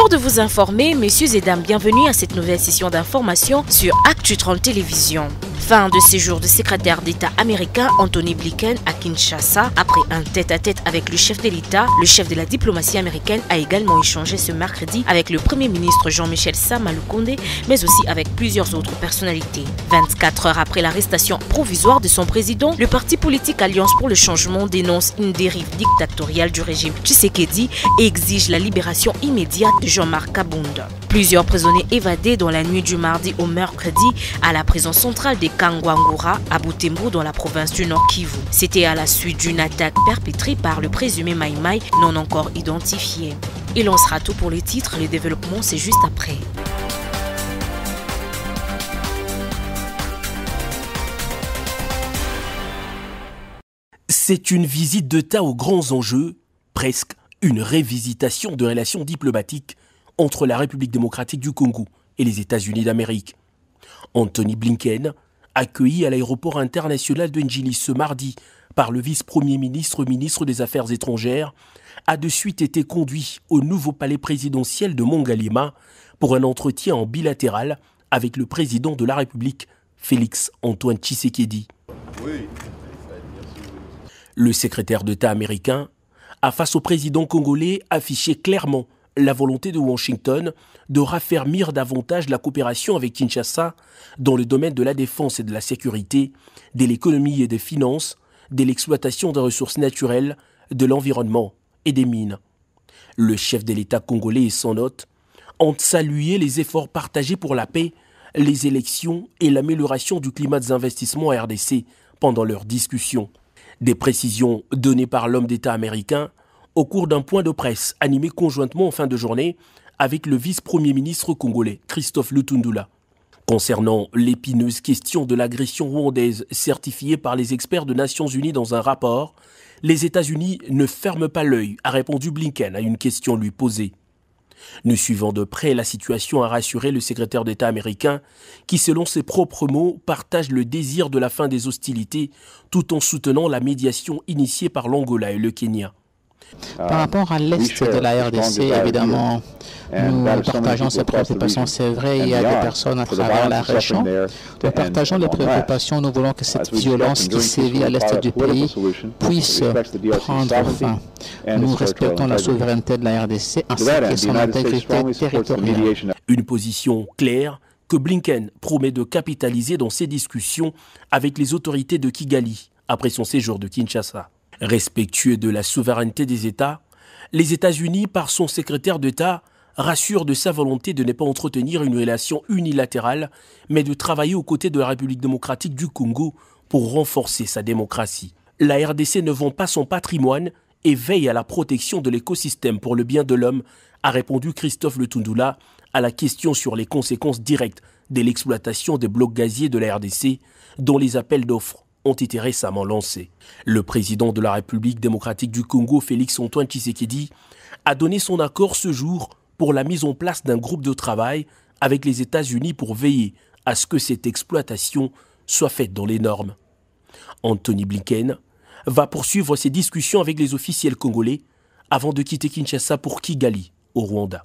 l'heure de vous informer, messieurs et dames, bienvenue à cette nouvelle session d'information sur Actu 30 Télévision. Fin de séjour du secrétaire d'État américain Antony Blinken à Kinshasa. Après un tête-à-tête avec le chef de l'État, le chef de la diplomatie américaine a également échangé ce mercredi avec le Premier ministre Jean-Michel Sama Lukonde, mais aussi avec plusieurs autres personnalités. 24 heures après l'arrestation provisoire de son président, le parti politique Alliance pour le changement dénonce une dérive dictatoriale du régime Tshisekedi et exige la libération immédiate de Jean-Marc Kabunda. Plusieurs prisonniers évadés dans la nuit du mardi au mercredi à la prison centrale de Kangwangura à Butembo dans la province du Nord Kivu. C'était à la suite d'une attaque perpétrée par le présumé Mai Mai non encore identifié. Il en sera tout pour les titres, les développements c'est juste après. C'est une visite d'État aux grands enjeux, presque une révisitation de relations diplomatiques entre la République démocratique du Congo et les États-Unis d'Amérique. Antony Blinken, accueilli à l'aéroport international de Njili ce mardi par le vice-premier ministre, ministre des Affaires étrangères, a de suite été conduit au nouveau palais présidentiel de Mongalema pour un entretien en bilatéral avec le président de la République, Félix Antoine Tshisekedi. Le secrétaire d'État américain a, face au président congolais, affiché clairement la volonté de Washington de raffermir davantage la coopération avec Kinshasa dans le domaine de la défense et de la sécurité, de l'économie et des finances, de l'exploitation des ressources naturelles, de l'environnement et des mines. Le chef de l'État congolais et son hôte ont salué les efforts partagés pour la paix, les élections et l'amélioration du climat des investissements à RDC pendant leur discussion. Des précisions données par l'homme d'État américain au cours d'un point de presse animé conjointement en fin de journée avec le vice-premier ministre congolais Christophe Lutundula. Concernant l'épineuse question de l'agression rwandaise certifiée par les experts des Nations Unies dans un rapport, les États-Unis ne ferment pas l'œil, a répondu Blinken à une question lui posée. Nous suivons de près la situation, a rassuré le secrétaire d'État américain qui, selon ses propres mots, partage le désir de la fin des hostilités tout en soutenant la médiation initiée par l'Angola et le Kenya. Par rapport à l'Est de la RDC, évidemment, nous partageons ces préoccupations. C'est vrai, il y a des personnes à travers la région. Nous partageons les préoccupations. Nous voulons que cette violence qui sévit à l'Est du pays puisse prendre fin. Nous respectons la souveraineté de la RDC ainsi que son intégrité territoriale. Une position claire que Blinken promet de capitaliser dans ses discussions avec les autorités de Kigali après son séjour de Kinshasa. Respectueux de la souveraineté des États, les États-Unis, par son secrétaire d'État, rassurent de sa volonté de ne pas entretenir une relation unilatérale, mais de travailler aux côtés de la République démocratique du Congo pour renforcer sa démocratie. La RDC ne vend pas son patrimoine et veille à la protection de l'écosystème pour le bien de l'homme, a répondu Christophe Lutundula à la question sur les conséquences directes de l'exploitation des blocs gaziers de la RDC, dont les appels d'offres ont été récemment lancés. Le président de la République démocratique du Congo, Félix Antoine Tshisekedi, a donné son accord ce jour pour la mise en place d'un groupe de travail avec les États-Unis pour veiller à ce que cette exploitation soit faite dans les normes. Antony Blinken va poursuivre ses discussions avec les officiels congolais avant de quitter Kinshasa pour Kigali, au Rwanda.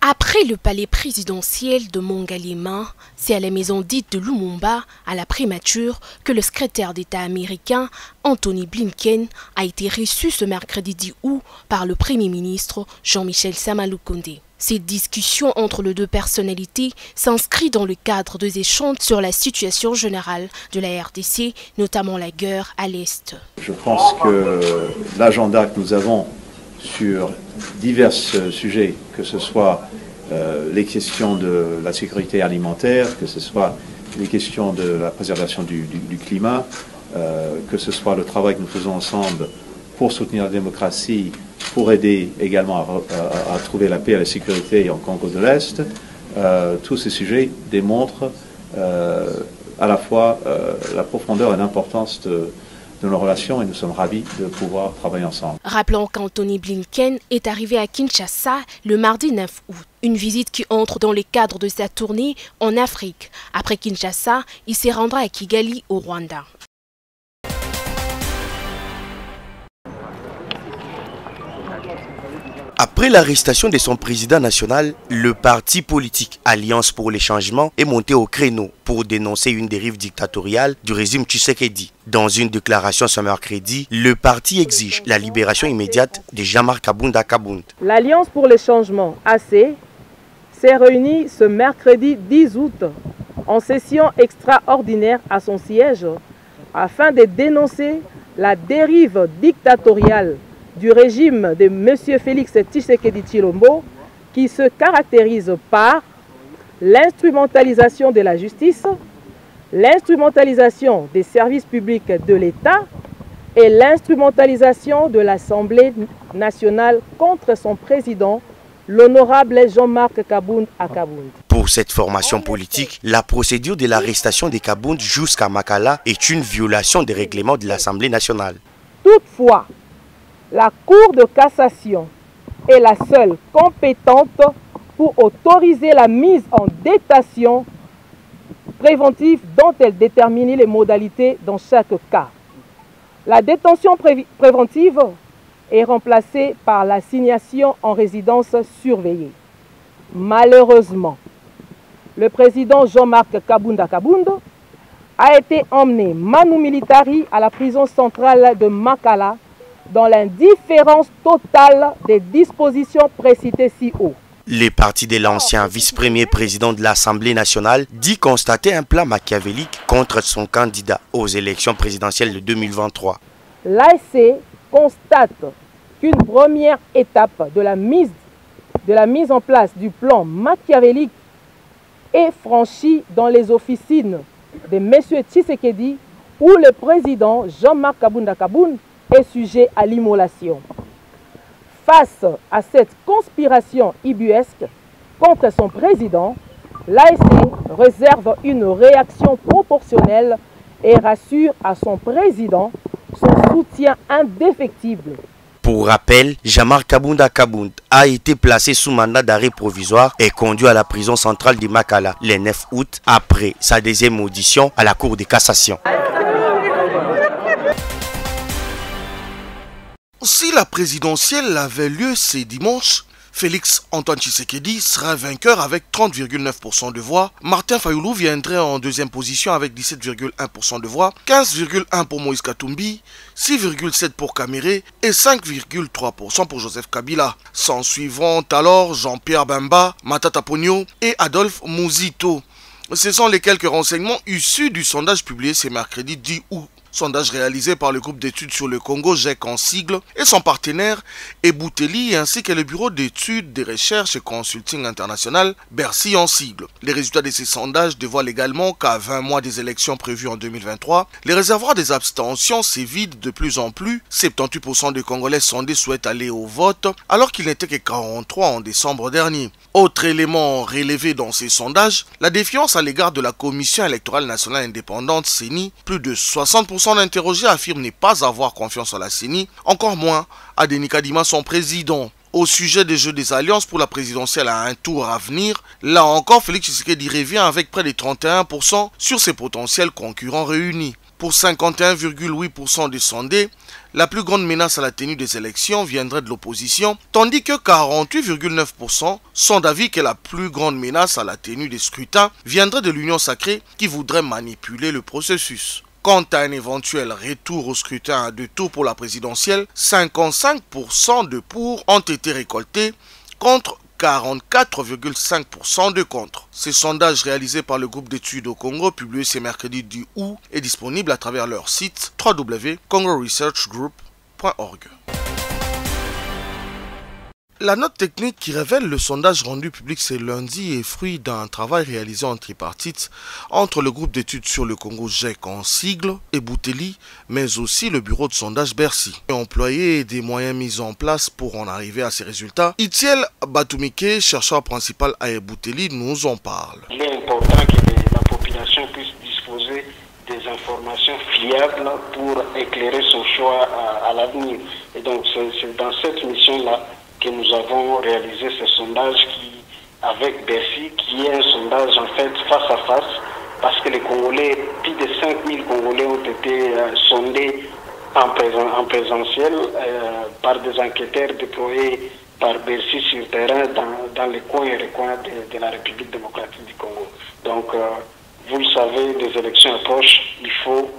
Après le palais présidentiel de Mongalema, c'est à la maison dite de Lumumba, à la primature, que le secrétaire d'État américain Antony Blinken a été reçu ce mercredi 10 août par le Premier ministre Jean-Michel Sama Lukonde. Cette discussion entre les deux personnalités s'inscrit dans le cadre des échanges sur la situation générale de la RDC, notamment la guerre à l'Est. Je pense que l'agenda que nous avons sur divers sujets, que ce soit les questions de la sécurité alimentaire, que ce soit les questions de la préservation du climat, que ce soit le travail que nous faisons ensemble pour soutenir la démocratie, pour aider également à trouver la paix et la sécurité en Congo de l'Est, tous ces sujets démontrent à la fois la profondeur et l'importance de nos relations et nous sommes ravis de pouvoir travailler ensemble. Rappelons qu'Antony Blinken est arrivé à Kinshasa le mardi 9 août. Une visite qui entre dans le cadre de sa tournée en Afrique. Après Kinshasa, il se rendra à Kigali au Rwanda. Après l'arrestation de son président national, le parti politique Alliance pour les changements est monté au créneau pour dénoncer une dérive dictatoriale du régime Tshisekedi. Dans une déclaration ce mercredi, le parti exige la libération immédiate de Jean-Marc Kabunda Kabund. L'Alliance pour les changements, AC, s'est réunie ce mercredi 10 août en session extraordinaire à son siège afin de dénoncer la dérive dictatoriale du régime de M. Félix Tshisekedi Tshilombo qui se caractérise par l'instrumentalisation de la justice, l'instrumentalisation des services publics de l'État et l'instrumentalisation de l'Assemblée nationale contre son président, l'honorable Jean-Marc Kabund Kabund. Pour cette formation politique, la procédure de l'arrestation de Kabund jusqu'à Makala est une violation des règlements de l'Assemblée nationale. Toutefois, la Cour de cassation est la seule compétente pour autoriser la mise en détention préventive dont elle détermine les modalités dans chaque cas. La détention préventive est remplacée par l'assignation en résidence surveillée. Malheureusement, le président Jean-Marc Kabunda Kabund a été emmené manu militari à la prison centrale de Makala dans l'indifférence totale des dispositions précitées si haut. Les partis de l'ancien vice-premier président de l'Assemblée nationale dit constater un plan machiavélique contre son candidat aux élections présidentielles de 2023. L'ASC constate qu'une première étape de la mise en place du plan machiavélique est franchie dans les officines de M. Tshisekedi où le président Jean-Marc Kabunda Kabund est sujet à l'immolation. Face à cette conspiration ubuesque contre son président, l'ASC réserve une réaction proportionnelle et rassure à son président son soutien indéfectible. Pour rappel, Jean-Marc Kabunda Kabund a été placé sous mandat d'arrêt provisoire et conduit à la prison centrale de Makala le 9 août après sa deuxième audition à la Cour de cassation. Si la présidentielle avait lieu ce dimanche, Félix Antoine Tshisekedi sera vainqueur avec 30,9% de voix. Martin Fayoulou viendrait en deuxième position avec 17,1% de voix, 15,1% pour Moïse Katumbi, 6,7% pour Kamere et 5,3% pour Joseph Kabila. S'en suivront alors Jean-Pierre Bemba, Matata Ponyo et Adolphe Mouzito. Ce sont les quelques renseignements issus du sondage publié ce mercredi 10 août. Sondage réalisé par le groupe d'études sur le Congo, GEC en sigle, et son partenaire Ebouteli, ainsi que le bureau d'études, de recherche et consulting international, Bercy en sigle. Les résultats de ces sondages dévoilent également qu'à 20 mois des élections prévues en 2023, les réservoirs des abstentions se vident de plus en plus. 78% des Congolais sondés souhaitent aller au vote, alors qu'il n'était que 43% en décembre dernier. Autre élément relevé dans ces sondages, la défiance à l'égard de la Commission électorale nationale indépendante CENI. Plus de 60% d'interrogés affirment ne pas avoir confiance en la CENI, encore moins à Denis Kadima, son président. Au sujet des jeux des alliances pour la présidentielle à un tour à venir, là encore Félix Tshisekedi revient avec près de 31% sur ses potentiels concurrents réunis. Pour 51,8% des sondés, la plus grande menace à la tenue des élections viendrait de l'opposition, tandis que 48,9% sont d'avis que la plus grande menace à la tenue des scrutins viendrait de l'Union sacrée qui voudrait manipuler le processus. Quant à un éventuel retour au scrutin à 2 tours pour la présidentielle, 55% de pour ont été récoltés contre 44,5% de contre. Ce sondage réalisé par le groupe d'études au Congo, publié ce mercredi 10 août, est disponible à travers leur site www.congoresearchgroup.org. La note technique qui révèle le sondage rendu public ce lundi est fruit d'un travail réalisé en tripartite entre le groupe d'études sur le Congo GEC en sigle et Bouteli, mais aussi le bureau de sondage Bercy. Employé des moyens mis en place pour en arriver à ces résultats, Itiel Batumike, chercheur principal à Bouteli, nous en parle. Il est important que la population puisse disposer des informations fiables pour éclairer son choix à l'avenir. Et donc c'est dans cette mission-là que nous avons réalisé ce sondage avec Bercy, qui est un sondage en fait face à face, parce que les Congolais, plus de 5000 Congolais ont été sondés en présentiel par des enquêteurs déployés par Bercy sur terrain dans les coins et recoins de la République démocratique du Congo. Donc, vous le savez, des élections approchent, il faut,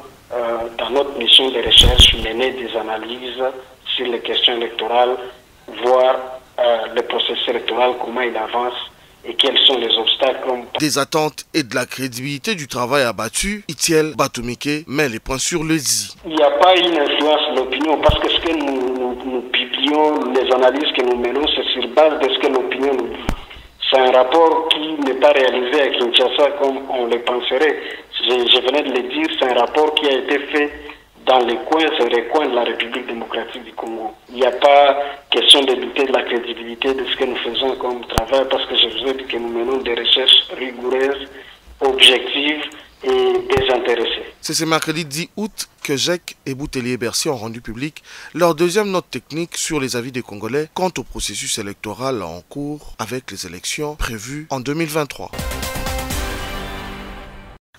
dans notre mission de recherche, mener des analyses sur les questions électorales, voir le processus électoral, comment il avance et quels sont les obstacles. Des attentes et de la crédibilité du travail abattu, Itiel Batumike met les points sur les i. Il n'y a pas une influence de l'opinion parce que ce que nous publions, les analyses que nous menons, c'est sur base de ce que l'opinion nous dit. C'est un rapport qui n'est pas réalisé à Kinshasa comme on le penserait. Je venais de le dire, c'est un rapport qui a été fait dans les coins et les coins de la République démocratique du Congo. Il n'y a pas question de douter de la crédibilité de ce que nous faisons comme travail parce que je vous ai dit que nous menons des recherches rigoureuses, objectives et désintéressées. C'est ce mercredi 10 août que GEC et Boutelier Bercy ont rendu public leur deuxième note technique sur les avis des Congolais quant au processus électoral en cours avec les élections prévues en 2023.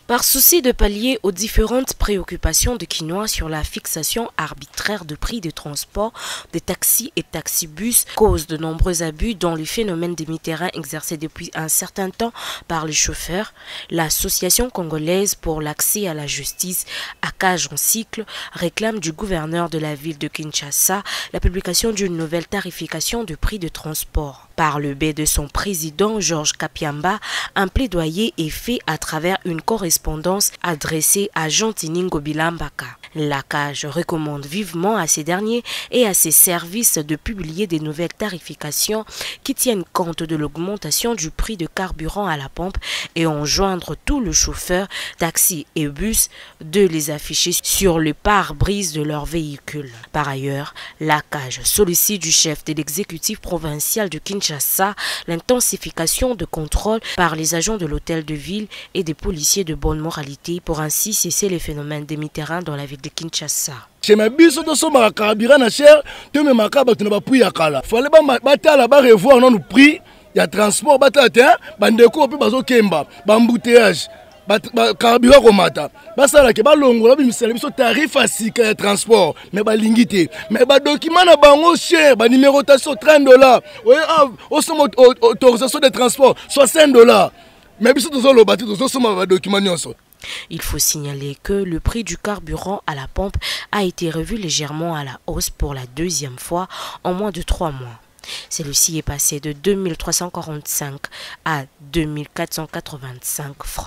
Par souci de pallier aux différentes préoccupations de Kinois sur la fixation arbitraire de prix de transport des taxis et taxibus cause de nombreux abus dont le phénomène des mi-terrains exercé depuis un certain temps par les chauffeurs, l'Association congolaise pour l'accès à la justice, ACAJ en cycle, réclame du gouverneur de la ville de Kinshasa la publication d'une nouvelle tarification de prix de transport. Par le biais de son président Georges Kapiamba, un plaidoyer est fait à travers une correspondance adressée à Jean-Tiningo Bilambaka. L'ACAJ recommande vivement à ces derniers et à ses services de publier des nouvelles tarifications qui tiennent compte de l'augmentation du prix de carburant à la pompe et enjoindre tous les chauffeurs, taxis et bus de les afficher sur le pare-brise de leurs véhicules. Par ailleurs, l'ACAJ sollicite du chef de l'exécutif provincial de Kinshasa l'intensification de contrôle par les agents de l'hôtel de ville et des policiers de bonne moralité pour ainsi cesser les phénomènes des mi-terrains dans la ville de Kinshasa. Chez ma biso to so ma carburant na cher, to me makaba to na ba puya kala. Fallait ba tala ba revoir non prix ya transport ba tata ba ndeko pe bazo kemba, ba embouteillage, ba carburant komata. Ba sala ke ba longola bi misala biso tarif asika ya transport, mais ba lingité, mais ba document na bango cher, ba numérotation $30. Ouais, au somme autorisation de transport $60. Mais biso to so lo bati to so soma ba document nyonso. Il faut signaler que le prix du carburant à la pompe a été revu légèrement à la hausse pour la deuxième fois en moins de 3 mois. Celui-ci est passé de 2345 à 2485 francs.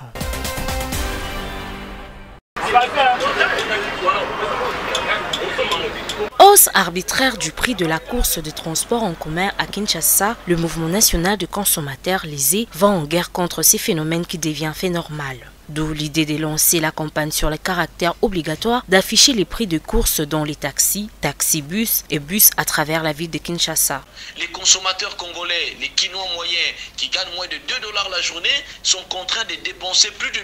Hausse arbitraire du prix de la course de transport en commun à Kinshasa, le mouvement national de consommateurs lésés va en guerre contre ces phénomènes qui deviennent fait normal. D'où l'idée de lancer la campagne sur le caractère obligatoire d'afficher les prix de course dans les taxis, taxibus et bus à travers la ville de Kinshasa. Les consommateurs congolais, les Kinois moyens qui gagnent moins de $2 la journée sont contraints de dépenser plus de $2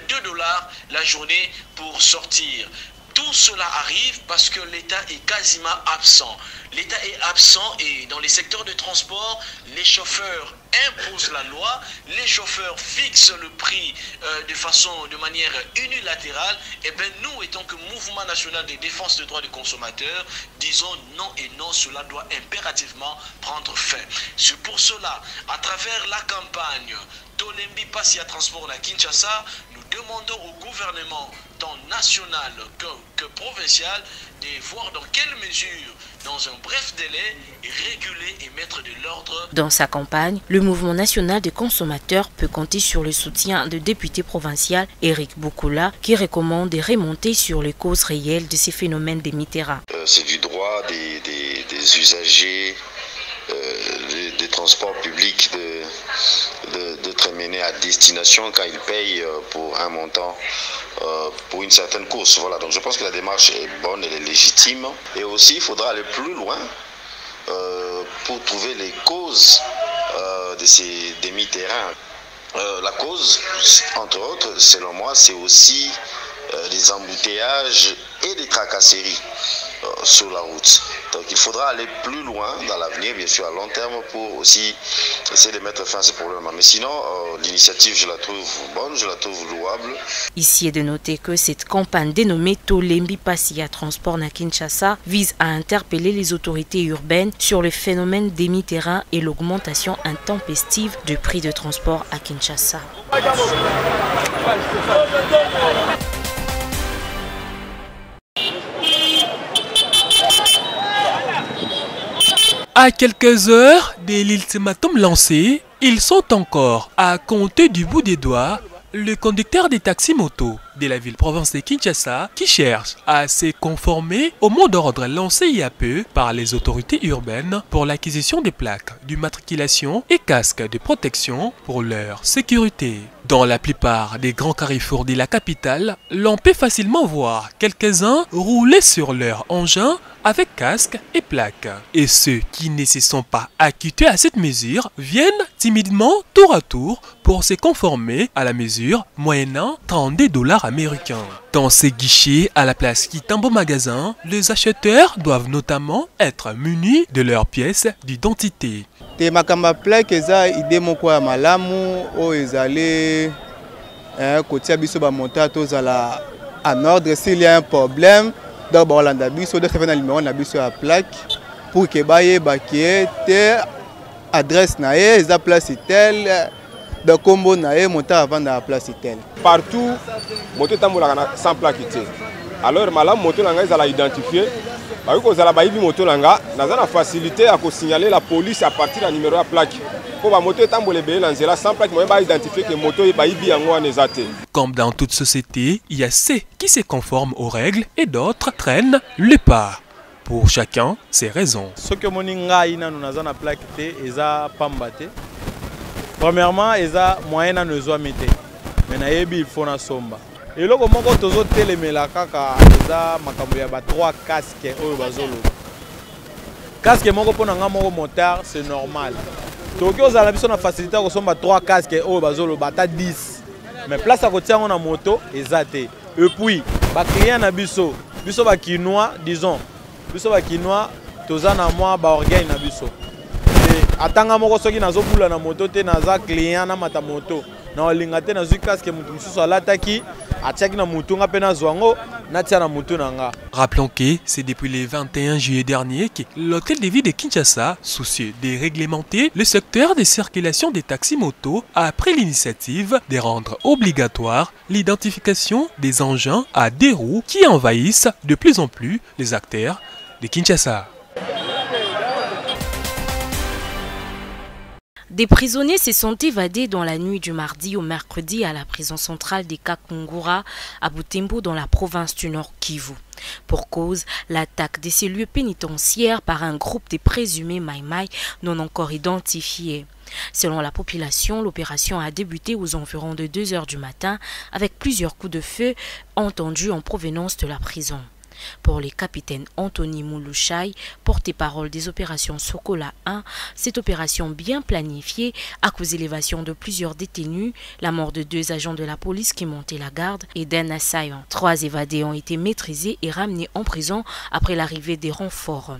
la journée pour sortir. Tout cela arrive parce que l'État est quasiment absent. L'État est absent et dans les secteurs de transport, les chauffeurs imposent la loi, les chauffeurs fixent le prix de manière unilatérale. Et bien nous, étant que mouvement national de défense des droits des consommateurs, disons non et non, cela doit impérativement prendre fin. C'est pour cela, à travers la campagne Tolembi Passia Transport à Kinshasa, nous demandons au gouvernement tant national que provincial de voir dans quelle mesure, dans un bref délai, réguler et mettre de l'ordre. Dans sa campagne, le mouvement national des consommateurs peut compter sur le soutien du député provincial Eric Boukoula qui recommande de remonter sur les causes réelles de ces phénomènes des mi-terrains. C'est du droit des usagers des transports publics d'être menés à destination quand ils payent pour un montant, pour une certaine course. Voilà, donc je pense que la démarche est bonne, elle est légitime. Et aussi, il faudra aller plus loin pour trouver les causes des mi-terrains. La cause, entre autres, selon moi, c'est aussi des embouteillages et des tracasseries sur la route. Donc il faudra aller plus loin dans l'avenir, bien sûr à long terme, pour aussi essayer de mettre fin à ce problème. Mais sinon, l'initiative, je la trouve bonne, je la trouve louable. Ici est de noter que cette campagne dénommée Tolembi Passia Transport na Kinshasa vise à interpeller les autorités urbaines sur le phénomène des mi-terrains et l'augmentation intempestive du prix de transport à Kinshasa. À quelques heures de l'ultimatum lancé, ils sont encore à compter du bout des doigts le conducteur des taxis-motos de la ville-province de Kinshasa qui cherche à se conformer au mot d'ordre lancé il y a peu par les autorités urbaines pour l'acquisition des plaques d'immatriculation et casques de protection pour leur sécurité. Dans la plupart des grands carrefours de la capitale, l'on peut facilement voir quelques-uns rouler sur leur engin avec casque et plaques. Et ceux qui ne se sont pas acquittés à cette mesure viennent timidement tour à tour pour se conformer à la mesure moyennant 32 $ américains. Dans ces guichets à la place Kitambo Magasin, les acheteurs doivent notamment être munis de leurs pièces d'identité. Te makamba plaque eza idée moko ya malamu o ezali kotia biso ba monta tozala en ordre s'il y a un problème donc bolanda biso de faire na numéro na biso ya plaque pour que baye bakie te adresse na ye eza place telle de combo na ye monta avant na place telle partout moto tambola sans plaque te alors malamu moto na ngai ezala identifier parce que la baïbi moto langa n'a facilité à signaler la police à partir du numéro de plaque. Pour la moto tambolé lanzela sans plaque, moi pas identifier que moto est baïbi en moi nezate. Comme dans toute société, il y a ceux qui se conforment aux règles et d'autres traînent le pas. Pour chacun, ses raisons. Ce que moninga ina nous nazana plaque te eza pambate. Premièrement, eza moyen na zoa mete. Mais na yebi il faut na somba. Et là, comment on télémela kaka eza makambo ya ba 3 casques oyo bazolo. Casque moko pona nga moko moteur c'est normal. Toki ozala biso na facilité ko somba 3 casques oyo bazolo bata 10. Mais place à côté on a moto ezate. Et puis ba client na biso ba kinois disons. Biso ba kinois tozana moi ba organe na biso. Et atanga moko soki nazobula na moto te naza client na mata moto. Na lingate na zui casque mutu mususu alataki. Rappelons que c'est depuis le 21 juillet dernier que l'hôtel de ville de Kinshasa, soucieux de réglementer le secteur de circulation des taxis-motos, a pris l'initiative de rendre obligatoire l'identification des engins à 2 roues qui envahissent de plus en plus les acteurs de Kinshasa. Des prisonniers se sont évadés dans la nuit du mardi au mercredi à la prison centrale des Kakungura à Butembo dans la province du Nord Kivu. Pour cause, l'attaque de ces lieux pénitentiaires par un groupe de présumés Maïmaï non encore identifiés. Selon la population, l'opération a débuté aux environs de 2 h du matin avec plusieurs coups de feu entendus en provenance de la prison. Pour le capitaine Anthony Moulouchaï, porte-parole des opérations Sokola 1, cette opération bien planifiée a causé l'évasion de plusieurs détenus, la mort de 2 agents de la police qui montaient la garde et d'un assaillant. 3 évadés ont été maîtrisés et ramenés en prison après l'arrivée des renforts.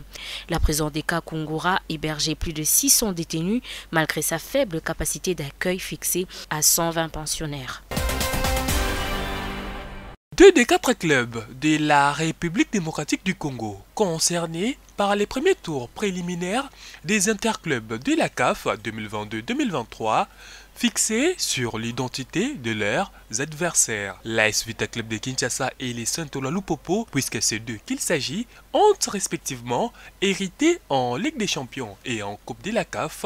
La prison des Kakungura hébergeait plus de 600 détenus malgré sa faible capacité d'accueil fixée à 120 pensionnaires. 2 des 4 clubs de la République démocratique du Congo concernés par les premiers tours préliminaires des interclubs de la CAF 2022-2023 fixés sur l'identité de leurs adversaires. L'AS Vita Club de Kinshasa et les Saint-Ola Lupopo, puisque ces deux qu'il s'agit, ont respectivement hérité en Ligue des Champions et en Coupe de la CAF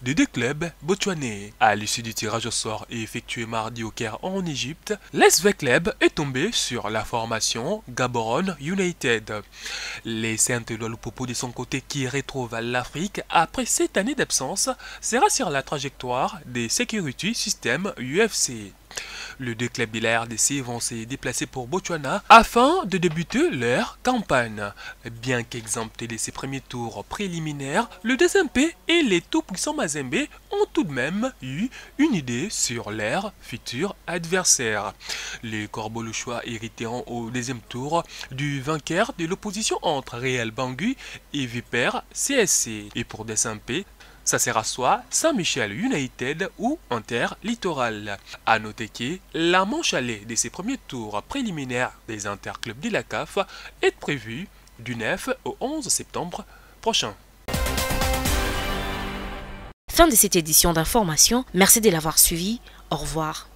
de 2 clubs botswanais. À l'issue du tirage au sort effectué mardi au Caire en Égypte, l'AS Club est tombé sur la formation Gaborone United. Les Saint-Ola Lupopo de son côté qui retrouve l'Afrique après 7 années d'absence sera sur la trajectoire des Security System UFC. Les deux clubs de la RDC vont se déplacer pour Botswana afin de débuter leur campagne. Bien qu'exemptés de ces premiers tours préliminaires, le DSMP et les tout-puissants Mazembe ont tout de même eu une idée sur leur futur adversaire. Les Corbeau-Louchois hériteront au deuxième tour du vainqueur de l'opposition entre Real Bangui et Vipère CSC. Et pour DSMP, ça sera soit Saint-Michel United ou Inter Littoral. A noter que la manche allée de ces premiers tours préliminaires des interclubs de la CAF est prévue du 9 au 11 septembre prochain. Fin de cette édition d'information. Merci de l'avoir suivi. Au revoir.